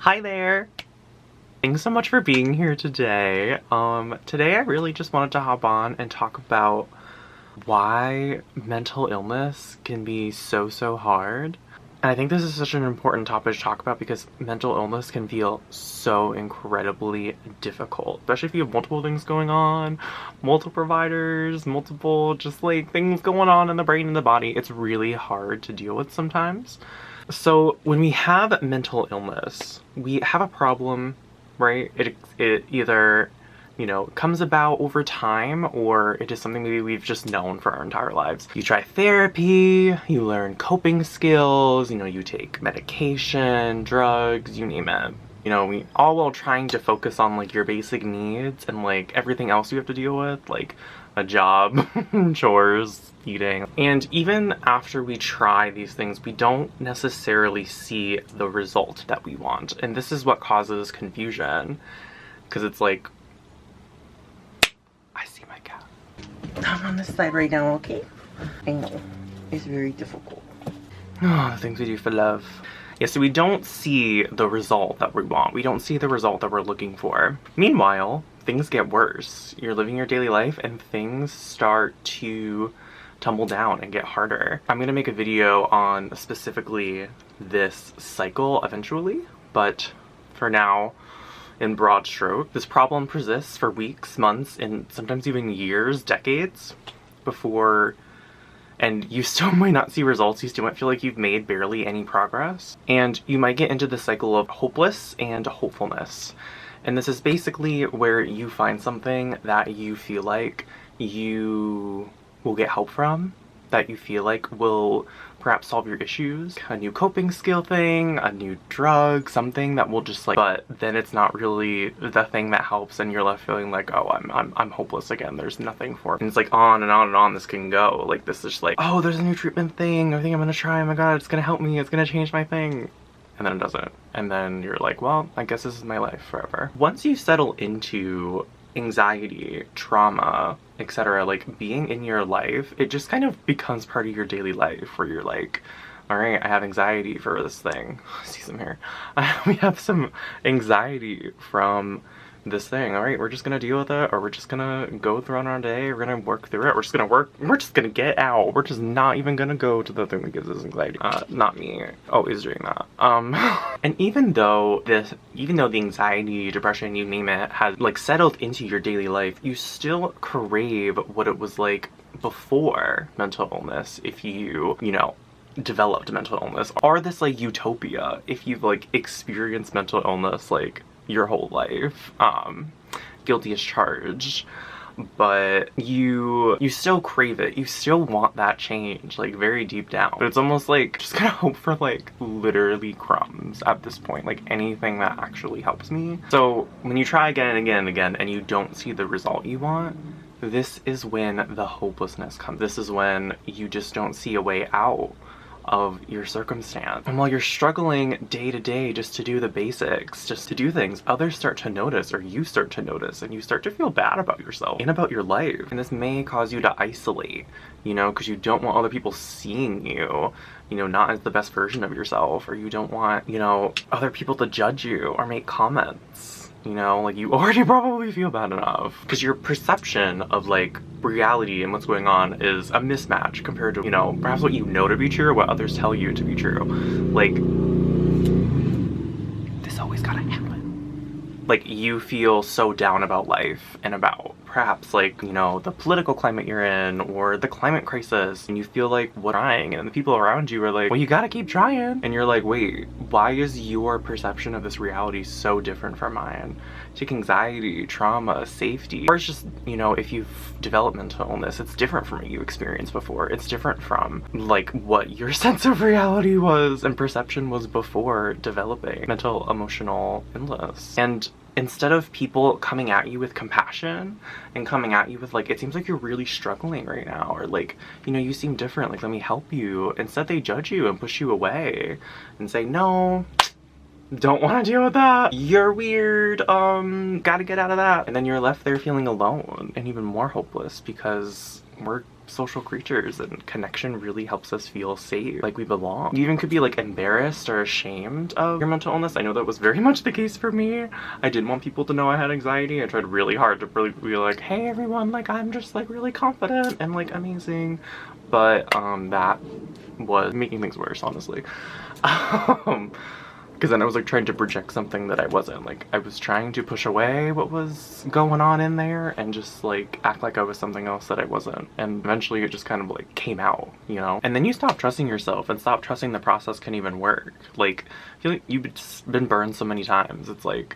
Hi there! Thanks so much for being here today. Today I really just wanted to hop on and talk about why mental illness can be so hard. And I think this is such an important topic to talk about because mental illness can feel so incredibly difficult, especially if you have multiple things going on, multiple providers, multiple just like things going on in the brain and the body. It's really hard to deal with sometimes. So when we have mental illness, we have a problem, right? It either, comes about over time, or it is something maybe we've just known for our entire lives. You try therapy, you learn coping skills, you take medication, drugs, you name it. We all while trying to focus on like your basic needs and like everything else you have to deal with, like a job, chores, eating. And even after we try these things, we don't necessarily see the result that we want. And this is what causes confusion. Because it's like, I see my cat. I'm on this side right now, okay? I know. It's very difficult. Oh, the things we do for love. Yeah, so we don't see the result that we want. We don't see the result that we're looking for. Meanwhile, things get worse. You're living your daily life and things start to tumble down and get harder. I'm gonna make a video on specifically this cycle eventually, but for now, in broad stroke, this problem persists for weeks, months, and sometimes even years, decades before. And you still might not see results, you still might feel like you've made barely any progress. And you might get into the cycle of hopeless and hopefulness. And this is basically where you find something that you feel like you will get help from, that you feel like will perhaps solve your issues, a new coping skill thing, a new drug, something that will just like, but then it's not really the thing that helps and you're left feeling like, oh, I'm hopeless again, there's nothing for it. And it's like on and on and on this can go. Like this is just like, oh, there's a new treatment thing, I think I'm gonna try, oh my god, it's gonna help me, it's gonna change my thing. And then it doesn't. And then you're like, well, I guess this is my life forever. Once you settle into anxiety, trauma, etc., like being in your life, it just kind of becomes part of your daily life where you're like, all right, I have anxiety for this thing. See some hair. We have some anxiety from this thing. All right, we're just gonna deal with it, or we're just gonna go throughout our day. We're gonna work through it. We're just gonna get out. We're just not even gonna go to the thing that gives us anxiety. Not me. Always doing that. And even though the anxiety, depression, you name it, has like settled into your daily life, you still crave what it was like before mental illness. If you developed mental illness, or this like utopia if you've like experienced mental illness like your whole life, guilty as charged, but you still crave it, you still want that change like very deep down, but it's almost like just gotta hope for like literally crumbs at this point, like anything that actually helps me. So when you try again and again and again and you don't see the result you want, this is when the hopelessness comes. This is when you just don't see a way out of your circumstance. And while you're struggling day to day just to do the basics, just to do things, others start to notice, or you start to notice, and you start to feel bad about yourself and about your life. And this may cause you to isolate, because you don't want other people seeing you, not as the best version of yourself, or you don't want, other people to judge you or make comments. Like you already probably feel bad enough because your perception of like reality and what's going on is a mismatch compared to, perhaps what you know to be true or what others tell you to be true. Like, this always gotta happen. Like you feel so down about life and about perhaps like, the political climate you're in or the climate crisis, and you feel like what trying, and the people around you are like, well, you gotta keep trying. And you're like, wait, why is your perception of this reality so different from mine? Take anxiety, trauma, safety, or it's just, if you've developed mental illness, it's different from what you experienced before. It's different from like what your sense of reality was and perception was before developing mental emotional illness. And instead of people coming at you with compassion and coming at you with like, it seems like you're really struggling right now, or like, you seem different, like let me help you, instead they judge you and push you away and say, no, don't want to deal with that, you're weird, gotta get out of that. And then you're left there feeling alone and even more hopeless because we're social creatures, and connection really helps us feel safe, like we belong. You even could be like embarrassed or ashamed of your mental illness. I know that was very much the case for me. I didn't want people to know I had anxiety. I tried really hard to really be like, hey everyone, like I'm just like really confident and like amazing. But that was making things worse, honestly. Because then I was like trying to project something that I wasn't. Like I was trying to push away what was going on in there and just like act like I was something else that I wasn't. And eventually it just kind of like came out, you know? And then you stop trusting yourself and stop trusting the process can even work. Like I feel like you've just been burned so many times. It's like,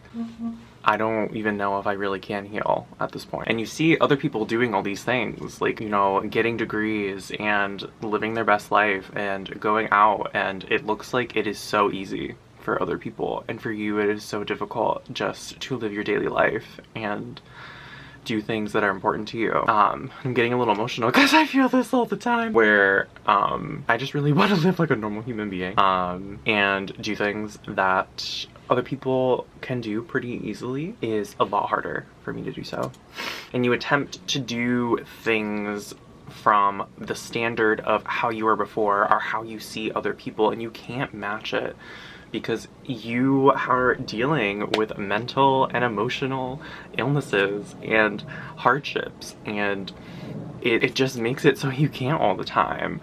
I don't even know if I really can heal at this point. And you see other people doing all these things, like, you know, getting degrees and living their best life and going out, and it looks like it is so easy for other people, and for you it is so difficult just to live your daily life and do things that are important to you. I'm getting a little emotional because I feel this all the time, where I just really want to live like a normal human being and do things that other people can do pretty easily. Is a lot harder for me to do so. And you attempt to do things from the standard of how you were before or how you see other people, and you can't match it because you are dealing with mental and emotional illnesses and hardships, and it just makes it so you can't all the time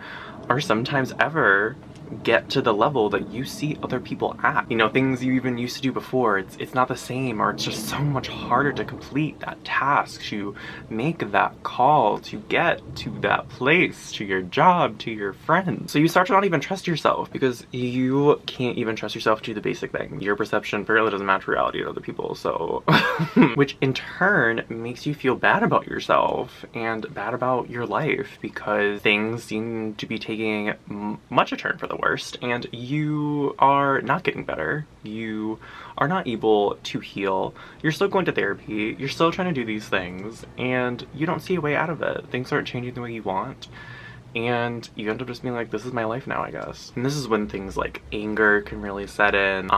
or sometimes ever get to the level that you see other people at. You know, things you even used to do before, it's not the same, or it's just so much harder to complete that task, to make that call, to get to that place, to your job, to your friends. So you start to not even trust yourself because you can't even trust yourself to do the basic thing. Your perception apparently doesn't match reality to other people, so which in turn makes you feel bad about yourself and bad about your life because things seem to be taking much a turn for the worst, and you are not getting better. You are not able to heal. You're still going to therapy. You're still trying to do these things, and you don't see a way out of it. Things aren't changing the way you want, and you end up just being like, this is my life now, I guess. And this is when things like anger can really set in.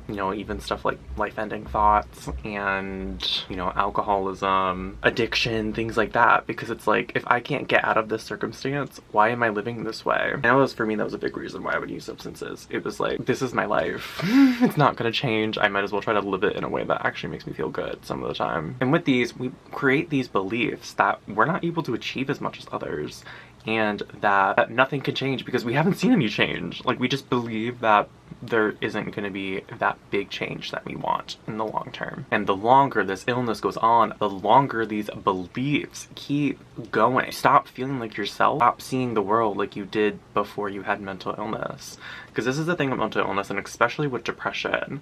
You know, even stuff like life-ending thoughts and, you know, alcoholism, addiction, things like that, because it's like, if I can't get out of this circumstance, why am I living this way? And that was, for me, that was a big reason why I would use substances. It was like, this is my life. It's not gonna change. I might as well try to live it in a way that actually makes me feel good some of the time. And with these, we create these beliefs that we're not able to achieve as much as others, and that nothing can change because we haven't seen any change. Like, we just believe that there isn't going to be that big change that we want in the long term. And the longer this illness goes on, the longer these beliefs keep going. Stop feeling like yourself. Stop seeing the world like you did before you had mental illness. Because this is the thing with mental illness, and especially with depression,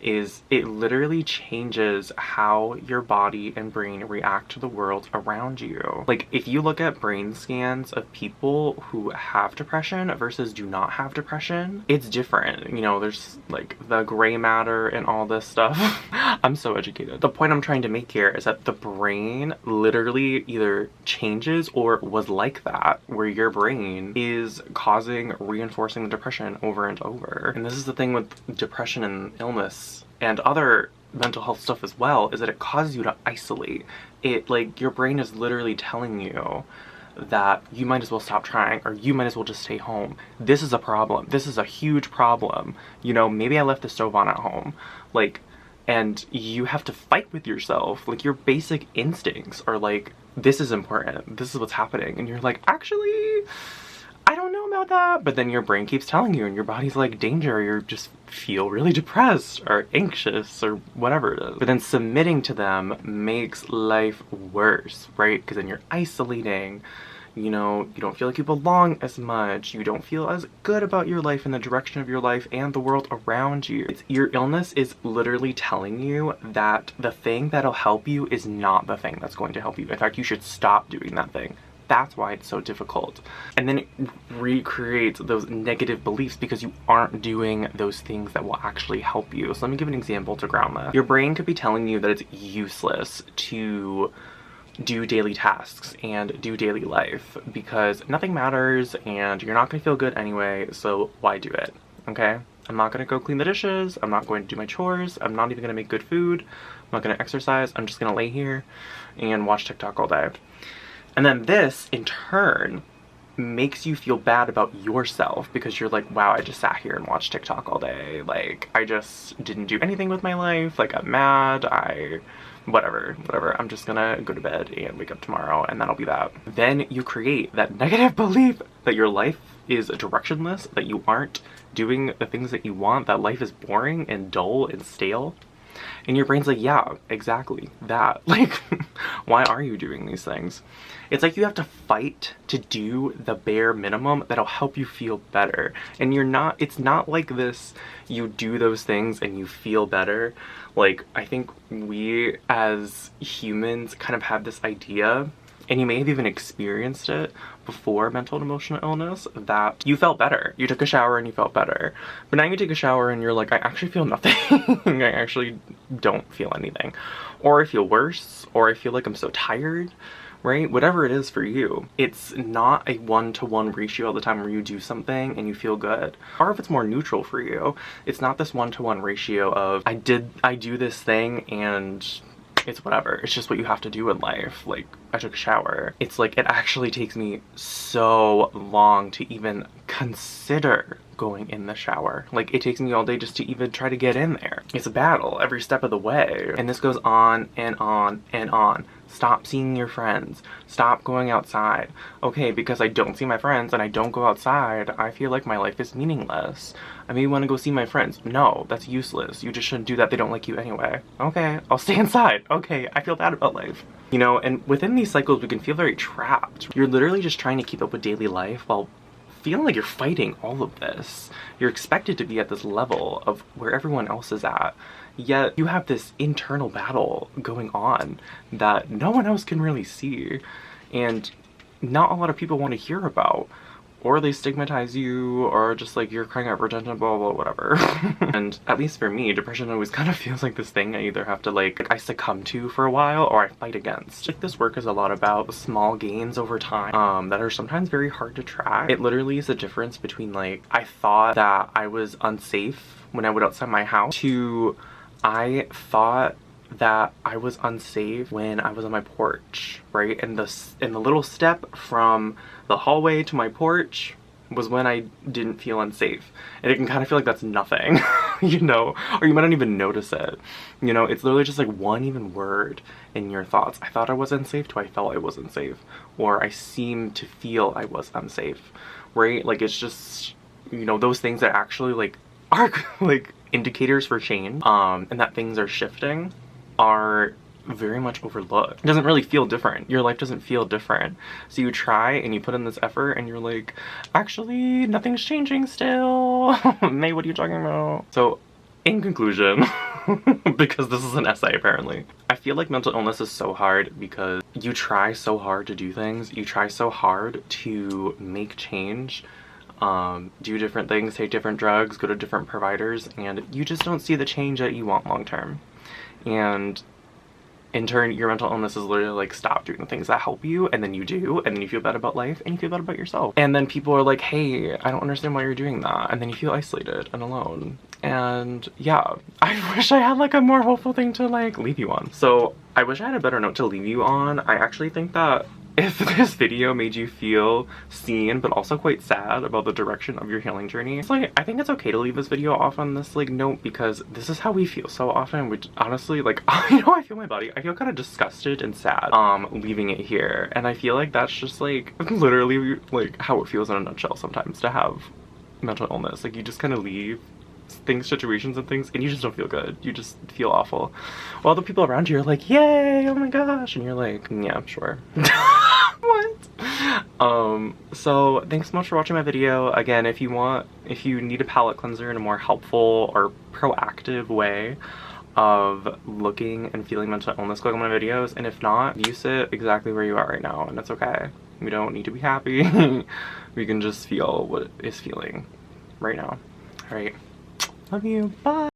is it literally changes how your body and brain react to the world around you. Like, if you look at brain scans of people who have depression versus do not have depression, it's different. You know, there's like the gray matter and all this stuff. I'm so educated. The point I'm trying to make here is that the brain literally either changes or was like that, where your brain is reinforcing the depression over and over. And this is the thing with depression and illness and other mental health stuff as well, is that it causes you to isolate. It, like, your brain is literally telling you that you might as well stop trying, or you might as well just stay home. This is a problem. This is a huge problem. You know, maybe I left the stove on at home. Like, and you have to fight with yourself. Like, your basic instincts are like, this is important. This is what's happening. And you're like, actually, I don't know about that. But then your brain keeps telling you, and your body's like, danger, you just feel really depressed or anxious or whatever it is. But then submitting to them makes life worse, right? Because then you're isolating. You know, you don't feel like you belong as much. You don't feel as good about your life and the direction of your life and the world around you. Your illness is literally telling you that the thing that'll help you is not the thing that's going to help you. In fact, you should stop doing that thing. That's why it's so difficult. And then it recreates those negative beliefs because you aren't doing those things that will actually help you. So let me give an example to ground that. Your brain could be telling you that it's useless to do daily tasks and do daily life because nothing matters and you're not gonna feel good anyway, so why do it, okay? I'm not gonna go clean the dishes, I'm not going to do my chores, I'm not even gonna make good food, I'm not gonna exercise, I'm just gonna lay here and watch TikTok all day. And then this, in turn, makes you feel bad about yourself because you're like, wow, I just sat here and watched TikTok all day. Like, I just didn't do anything with my life. Like, I'm mad. Whatever. I'm just gonna go to bed and wake up tomorrow, and that'll be that. Then you create that negative belief that your life is directionless, that you aren't doing the things that you want, that life is boring and dull and stale. And your brain's like, yeah, exactly that. Like, why are you doing these things? It's like you have to fight to do the bare minimum that'll help you feel better. And it's not like this, you do those things and you feel better. Like, I think we as humans kind of have this idea, and you may have even experienced it before mental and emotional illness, that you felt better. You took a shower and you felt better. But now you take a shower and you're like, I actually feel nothing. I actually don't feel anything. Or I feel worse, or I feel like I'm so tired, right? Whatever it is for you. It's not a 1-to-1 ratio all the time where you do something and you feel good. Or if it's more neutral for you, it's not this 1-to-1 ratio of I do this thing and it's whatever. It's just what you have to do in life. Like, I took a shower. It's like, it actually takes me so long to even consider going in the shower. Like, it takes me all day just to even try to get in there. It's a battle every step of the way. And this goes on and on and on. Stop seeing your friends. Stop going outside. Okay, because I don't see my friends and I don't go outside, I feel like my life is meaningless. I may want to go see my friends. No, that's useless. You just shouldn't do that. They don't like you anyway. Okay, I'll stay inside. Okay, I feel bad about life. You know, and within these cycles, we can feel very trapped. You're literally just trying to keep up with daily life while feeling like you're fighting all of this. You're expected to be at this level of where everyone else is at. Yet you have this internal battle going on that no one else can really see, and not a lot of people want to hear about, or they stigmatize you, or just like you're crying out for attention, blah blah whatever. And at least for me, depression always kind of feels like this thing I either have to like I succumb to for a while or I fight against. Like, this work is a lot about small gains over time that are sometimes very hard to track. It literally is the difference between like I thought that I was unsafe when I went outside my house to I thought that I was unsafe when I was on my porch, right? And the little step from the hallway to my porch was when I didn't feel unsafe. And it can kind of feel like that's nothing, you know? Or you might not even notice it. You know, it's literally just like one even word in your thoughts. I thought I was unsafe to I felt I was unsafe. Or I seemed to feel I was unsafe, right? Like, it's just, you know, those things that actually like are like indicators for change and that things are shifting are very much overlooked. It doesn't really feel different. Your life doesn't feel different. So you try and you put in this effort and you're like, actually nothing's changing still. May, what are you talking about? So in conclusion, because this is an essay apparently, I feel like mental illness is so hard because you try so hard to do things. You try so hard to make change, do different things, take different drugs, go to different providers, and you just don't see the change that you want long term. And in turn, your mental illness is literally like, stop doing the things that help you, and then you do, and then you feel bad about life, and you feel bad about yourself. And then people are like, hey, I don't understand why you're doing that, and then you feel isolated and alone. And yeah, I wish I had like a more hopeful thing to like leave you on. So I wish I had a better note to leave you on. I actually think that if this video made you feel seen but also quite sad about the direction of your healing journey, it's like, I think it's okay to leave this video off on this like note, because this is how we feel so often, which honestly, like, you know, I feel my body, I feel kind of disgusted and sad leaving it here, and I feel like that's just like literally like how it feels in a nutshell sometimes to have mental illness. Like, you just kind of leave things, situations and things, and you just don't feel good. You just feel awful, while the people around you are like, yay, oh my gosh, and you're like, yeah, sure. What? So thanks so much for watching my video. Again, if you need a palette cleanser in a more helpful or proactive way of looking and feeling mental illness, click on my videos, and if not, you sit exactly where you are right now, and it's okay. We don't need to be happy. We can just feel what is feeling right now. All right, love you, bye.